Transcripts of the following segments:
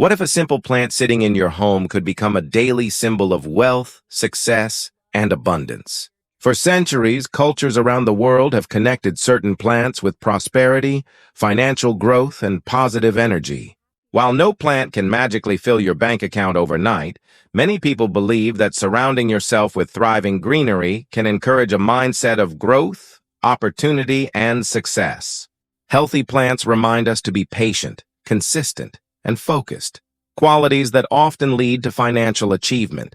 What if a simple plant sitting in your home could become a daily symbol of wealth, success, and abundance? For centuries, cultures around the world have connected certain plants with prosperity, financial growth, and positive energy. While no plant can magically fill your bank account overnight, many people believe that surrounding yourself with thriving greenery can encourage a mindset of growth, opportunity, and success. Healthy plants remind us to be patient, consistent, and focused, qualities that often lead to financial achievement.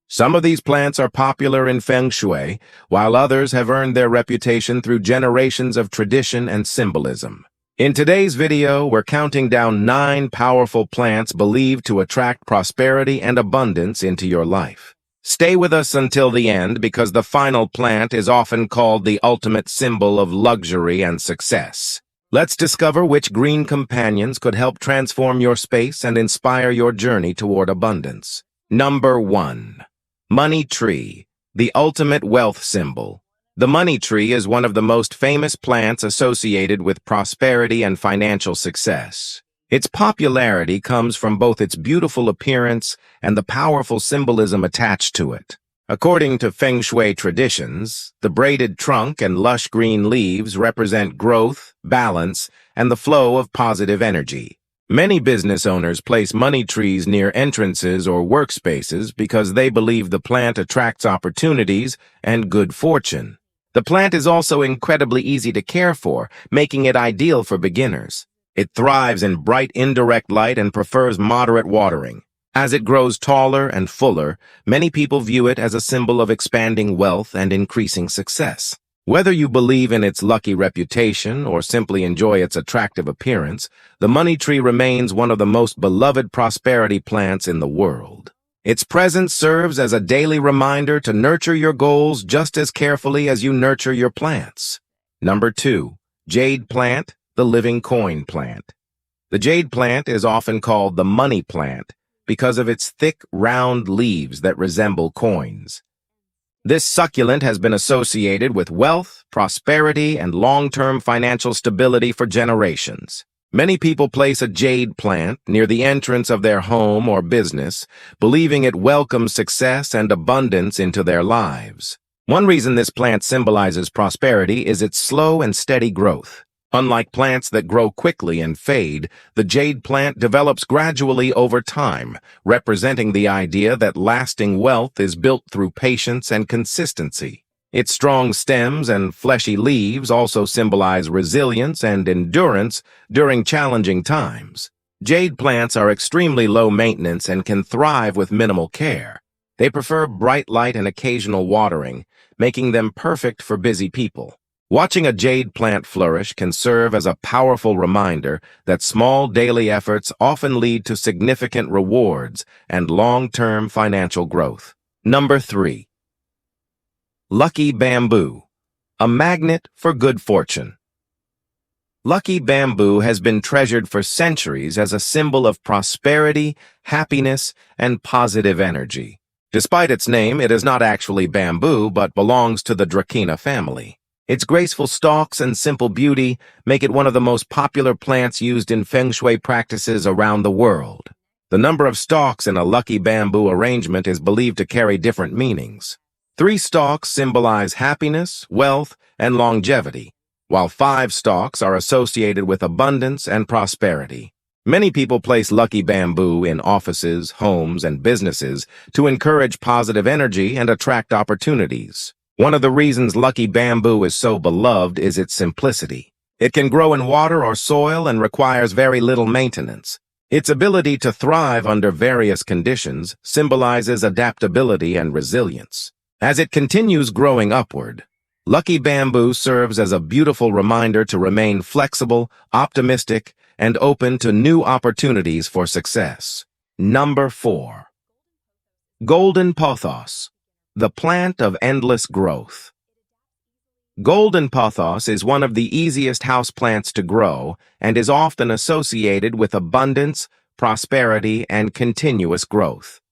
Some of these plants are popular in Feng Shui, while others have earned their reputation through generations of tradition and symbolism. In today's video, we're counting down 9 powerful plants believed to attract prosperity and abundance into your life. Stay with us until the end because the final plant is often called the ultimate symbol of luxury and success. Let's discover which green companions could help transform your space and inspire your journey toward abundance. Number 1. Money tree, the ultimate wealth symbol. The money tree is one of the most famous plants associated with prosperity and financial success. Its popularity comes from both its beautiful appearance and the powerful symbolism attached to it. According to Feng Shui traditions, the braided trunk and lush green leaves represent growth, balance, and the flow of positive energy. Many business owners place money trees near entrances or workspaces because they believe the plant attracts opportunities and good fortune. The plant is also incredibly easy to care for, making it ideal for beginners. It thrives in bright indirect light and prefers moderate watering. As it grows taller and fuller, many people view it as a symbol of expanding wealth and increasing success. Whether you believe in its lucky reputation or simply enjoy its attractive appearance, the money tree remains one of the most beloved prosperity plants in the world. Its presence serves as a daily reminder to nurture your goals just as carefully as you nurture your plants. Number 2. Jade Plant, the living coin plant. The jade plant is often called the money plant because of its thick, round leaves that resemble coins. This succulent has been associated with wealth, prosperity, and long-term financial stability for generations. Many people place a jade plant near the entrance of their home or business, believing it welcomes success and abundance into their lives. One reason this plant symbolizes prosperity is its slow and steady growth. Unlike plants that grow quickly and fade, the jade plant develops gradually over time, representing the idea that lasting wealth is built through patience and consistency. Its strong stems and fleshy leaves also symbolize resilience and endurance during challenging times. Jade plants are extremely low maintenance and can thrive with minimal care. They prefer bright light and occasional watering, making them perfect for busy people. Watching a jade plant flourish can serve as a powerful reminder that small daily efforts often lead to significant rewards and long-term financial growth. Number 3. Lucky bamboo, a magnet for good fortune. Lucky bamboo has been treasured for centuries as a symbol of prosperity, happiness, and positive energy. Despite its name, it is not actually bamboo but belongs to the Dracaena family. Its graceful stalks and simple beauty make it one of the most popular plants used in Feng Shui practices around the world. The number of stalks in a lucky bamboo arrangement is believed to carry different meanings. 3 stalks symbolize happiness, wealth, and longevity, while 5 stalks are associated with abundance and prosperity. Many people place lucky bamboo in offices, homes, and businesses to encourage positive energy and attract opportunities. One of the reasons lucky bamboo is so beloved is its simplicity. It can grow in water or soil and requires very little maintenance. Its ability to thrive under various conditions symbolizes adaptability and resilience. As it continues growing upward, lucky bamboo serves as a beautiful reminder to remain flexible, optimistic, and open to new opportunities for success. Number 4. Golden Pothos, the plant of endless growth. Golden Pothos is one of the easiest houseplants to grow and is often associated with abundance, prosperity, and continuous growth.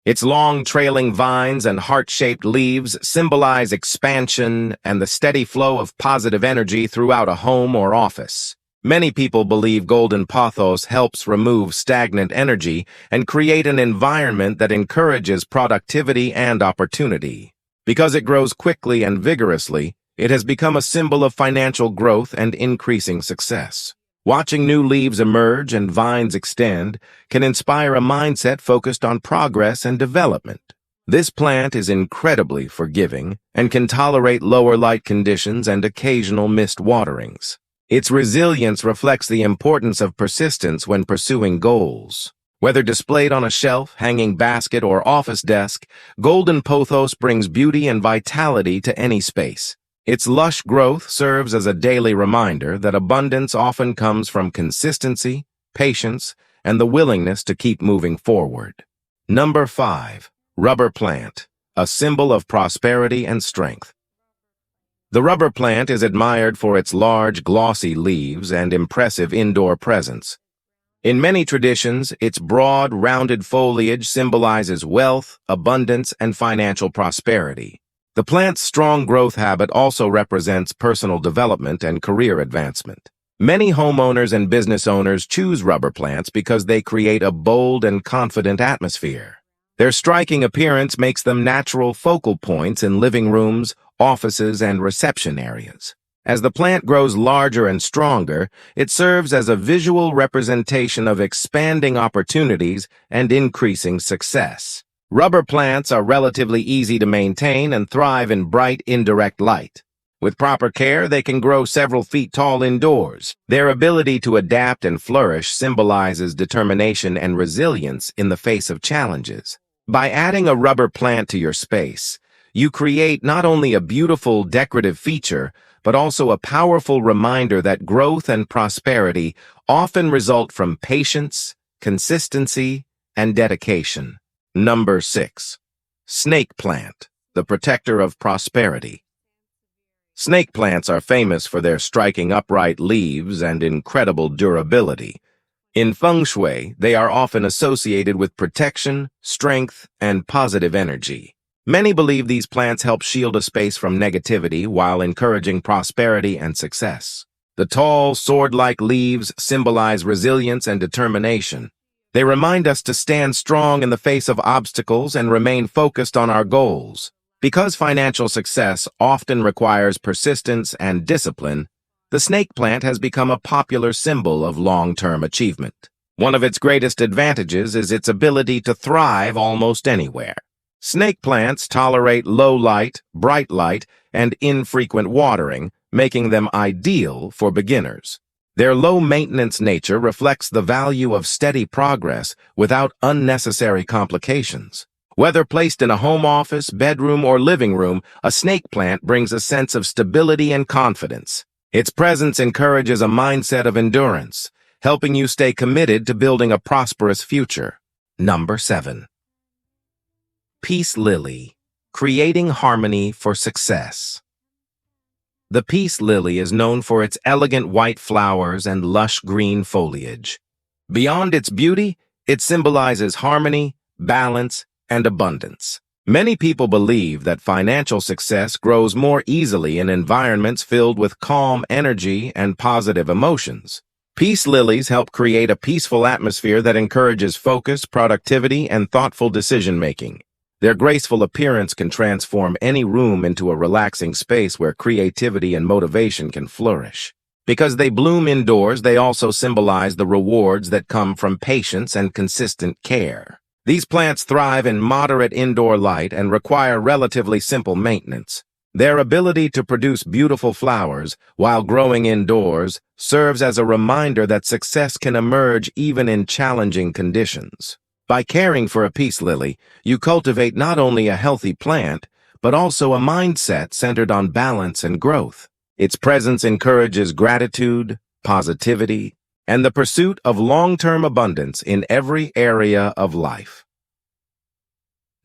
Its long trailing vines and heart-shaped leaves symbolize expansion and the steady flow of positive energy throughout a home or office. Many people believe golden pothos helps remove stagnant energy and create an environment that encourages productivity and opportunity. Because it grows quickly and vigorously, it has become a symbol of financial growth and increasing success. Watching new leaves emerge and vines extend can inspire a mindset focused on progress and development. This plant is incredibly forgiving and can tolerate lower light conditions and occasional missed waterings. Its resilience reflects the importance of persistence when pursuing goals. Whether displayed on a shelf, hanging basket, or office desk, golden pothos brings beauty and vitality to any space. Its lush growth serves as a daily reminder that abundance often comes from consistency, patience, and the willingness to keep moving forward. Number 5. Rubber plant, a symbol of prosperity and strength. The rubber plant is admired for its large, glossy leaves and impressive indoor presence. In many traditions, its broad, rounded foliage symbolizes wealth, abundance, and financial prosperity. The plant's strong growth habit also represents personal development and career advancement. Many homeowners and business owners choose rubber plants because they create a bold and confident atmosphere. Their striking appearance makes them natural focal points in living rooms, offices, and reception areas. As the plant grows larger and stronger, it serves as a visual representation of expanding opportunities and increasing success. Rubber plants are relatively easy to maintain and thrive in bright, indirect light. With proper care, they can grow several feet tall indoors. Their ability to adapt and flourish symbolizes determination and resilience in the face of challenges. By adding a rubber plant to your space, you create not only a beautiful decorative feature, but also a powerful reminder that growth and prosperity often result from patience, consistency, and dedication. Number 6. Snake plant, the protector of prosperity. Snake plants are famous for their striking upright leaves and incredible durability. In Feng Shui, they are often associated with protection, strength, and positive energy. Many believe these plants help shield a space from negativity while encouraging prosperity and success. The tall, sword-like leaves symbolize resilience and determination. They remind us to stand strong in the face of obstacles and remain focused on our goals. Because financial success often requires persistence and discipline, the snake plant has become a popular symbol of long-term achievement. One of its greatest advantages is its ability to thrive almost anywhere. Snake plants tolerate low light, bright light, and infrequent watering, making them ideal for beginners. Their low-maintenance nature reflects the value of steady progress without unnecessary complications. Whether placed in a home office, bedroom, or living room, a snake plant brings a sense of stability and confidence. Its presence encourages a mindset of endurance, helping you stay committed to building a prosperous future. Number 7. Peace lily, creating harmony for success. The peace lily is known for its elegant white flowers and lush green foliage. Beyond its beauty, it symbolizes harmony, balance, and abundance. Many people believe that financial success grows more easily in environments filled with calm energy and positive emotions. Peace lilies help create a peaceful atmosphere that encourages focus, productivity, and thoughtful decision-making. Their graceful appearance can transform any room into a relaxing space where creativity and motivation can flourish. Because they bloom indoors, they also symbolize the rewards that come from patience and consistent care. These plants thrive in moderate indoor light and require relatively simple maintenance. Their ability to produce beautiful flowers while growing indoors serves as a reminder that success can emerge even in challenging conditions. By caring for a peace lily, you cultivate not only a healthy plant, but also a mindset centered on balance and growth. Its presence encourages gratitude, positivity, and the pursuit of long-term abundance in every area of life.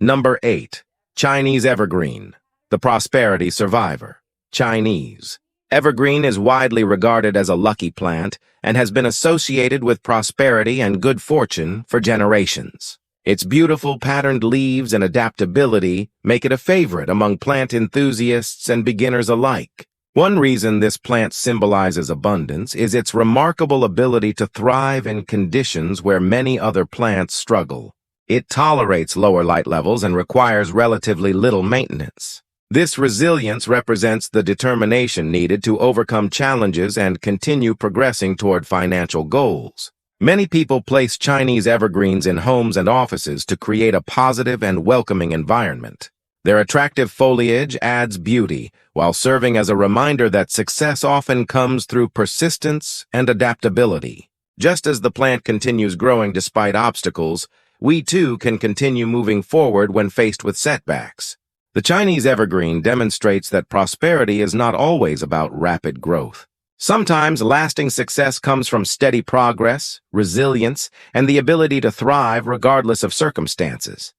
Number 8. Chinese evergreen, the prosperity survivor. Chinese evergreen is widely regarded as a lucky plant and has been associated with prosperity and good fortune for generations. Its beautiful patterned leaves and adaptability make it a favorite among plant enthusiasts and beginners alike. One reason this plant symbolizes abundance is its remarkable ability to thrive in conditions where many other plants struggle. It tolerates lower light levels and requires relatively little maintenance. This resilience represents the determination needed to overcome challenges and continue progressing toward financial goals. Many people place Chinese evergreens in homes and offices to create a positive and welcoming environment. Their attractive foliage adds beauty, while serving as a reminder that success often comes through persistence and adaptability. Just as the plant continues growing despite obstacles, we too can continue moving forward when faced with setbacks. The Chinese evergreen demonstrates that prosperity is not always about rapid growth. Sometimes lasting success comes from steady progress, resilience, and the ability to thrive regardless of circumstances.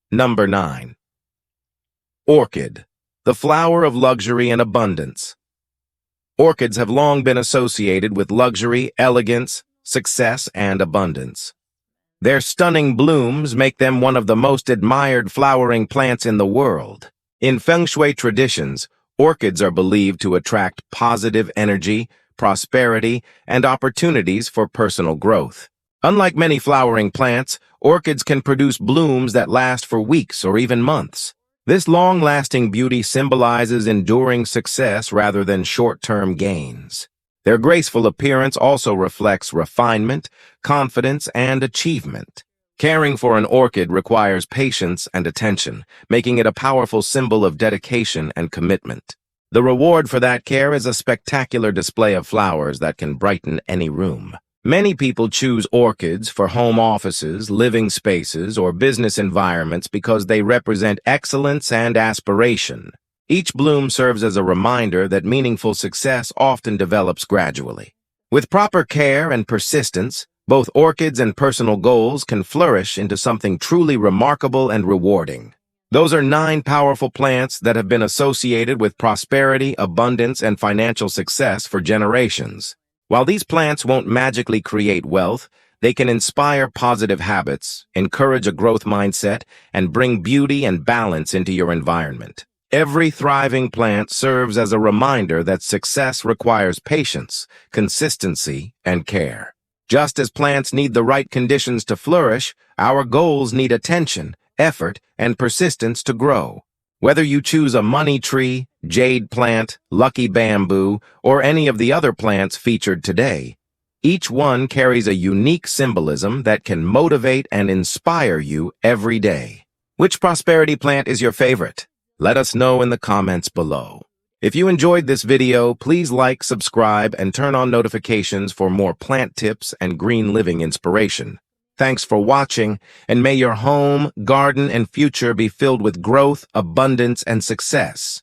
Number 9. Orchid, the flower of luxury and abundance. Orchids have long been associated with luxury, elegance, success, and abundance. Their stunning blooms make them one of the most admired flowering plants in the world. In Feng Shui traditions, orchids are believed to attract positive energy, prosperity, and opportunities for personal growth. Unlike many flowering plants, orchids can produce blooms that last for weeks or even months. This long-lasting beauty symbolizes enduring success rather than short-term gains. Their graceful appearance also reflects refinement, confidence, and achievement. Caring for an orchid requires patience and attention, making it a powerful symbol of dedication and commitment. The reward for that care is a spectacular display of flowers that can brighten any room. Many people choose orchids for home offices, living spaces, or business environments because they represent excellence and aspiration. Each bloom serves as a reminder that meaningful success often develops gradually. With proper care and persistence, both orchids and personal goals can flourish into something truly remarkable and rewarding. Those are 9 powerful plants that have been associated with prosperity, abundance, and financial success for generations. While these plants won't magically create wealth, they can inspire positive habits, encourage a growth mindset, and bring beauty and balance into your environment. Every thriving plant serves as a reminder that success requires patience, consistency, and care. Just as plants need the right conditions to flourish, our goals need attention, effort, and persistence to grow. Whether you choose a money tree, jade plant, lucky bamboo, or any of the other plants featured today, each one carries a unique symbolism that can motivate and inspire you every day. Which prosperity plant is your favorite? Let us know in the comments below. If you enjoyed this video, please like, subscribe, and turn on notifications for more plant tips and green living inspiration. Thanks for watching, and may your home, garden, and future be filled with growth, abundance, and success.